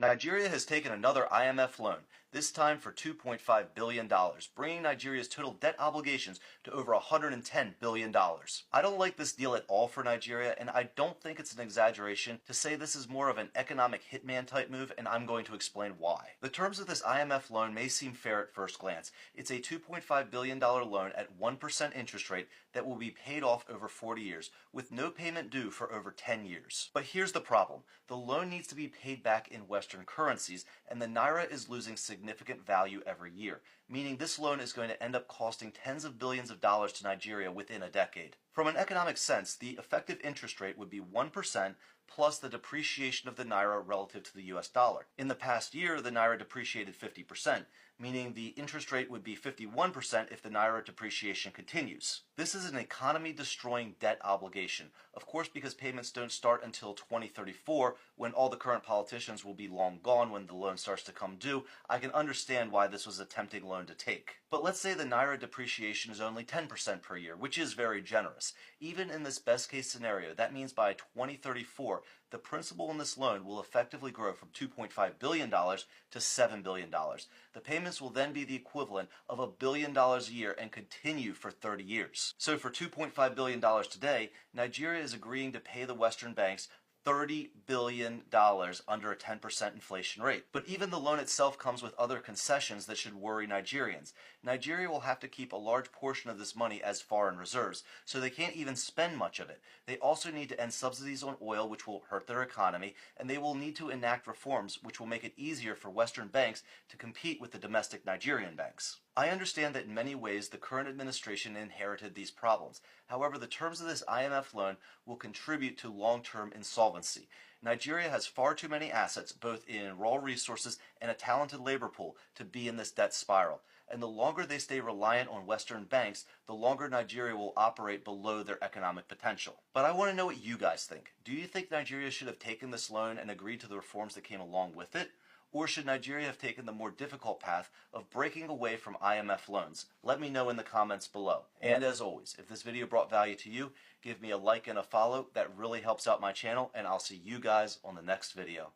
Nigeria has taken another IMF loan, this time for $2.5 billion, bringing Nigeria's total debt obligations to over $110 billion. I don't like this deal at all for Nigeria, and I don't think it's an exaggeration to say this is more of an economic hitman type move, and I'm going to explain why. The terms of this IMF loan may seem fair at first glance. It's a $2.5 billion loan at 1% interest rate that will be paid off over 40 years, with no payment due for over 10 years. But here's the problem. The loan needs to be paid back in Western currencies, and the Naira is losing significant value every year, meaning this loan is going to end up costing tens of billions of dollars to Nigeria within a decade. From an economic sense, the effective interest rate would be 1% plus the depreciation of the Naira relative to the US dollar. In the past year, the Naira depreciated 50%, meaning the interest rate would be 51% if the Naira depreciation continues. This is an economy-destroying debt obligation, of course because payments don't start until 2034, when all the current politicians will be long gone when the loan starts to come due. I can understand why this was a tempting loan to take. But let's say the Naira depreciation is only 10% per year, which is very generous. Even in this best-case scenario, that means by 2034, the principal in this loan will effectively grow from $2.5 billion to $7 billion. The payments will then be the equivalent of $1 billion a year and continue for 30 years. So for $2.5 billion today, Nigeria is agreeing to pay the Western banks $30 billion under a 10% inflation rate. But even the loan itself comes with other concessions that should worry Nigerians. Nigeria will have to keep a large portion of this money as foreign reserves, so they can't even spend much of it. They also need to end subsidies on oil, which will hurt their economy, and they will need to enact reforms which will make it easier for Western banks to compete with the domestic Nigerian banks. I understand that in many ways the current administration inherited these problems. However, the terms of this IMF loan will contribute to long-term insolvency. Nigeria has far too many assets, both in raw resources and a talented labor pool, to be in this debt spiral. And the longer they stay reliant on Western banks, the longer Nigeria will operate below their economic potential. But I want to know what you guys think. Do you think Nigeria should have taken this loan and agreed to the reforms that came along with it? Or should Nigeria have taken the more difficult path of breaking away from IMF loans? Let me know in the comments below. And as always, if this video brought value to you, give me a like and a follow. That really helps out my channel, and I'll see you guys on the next video.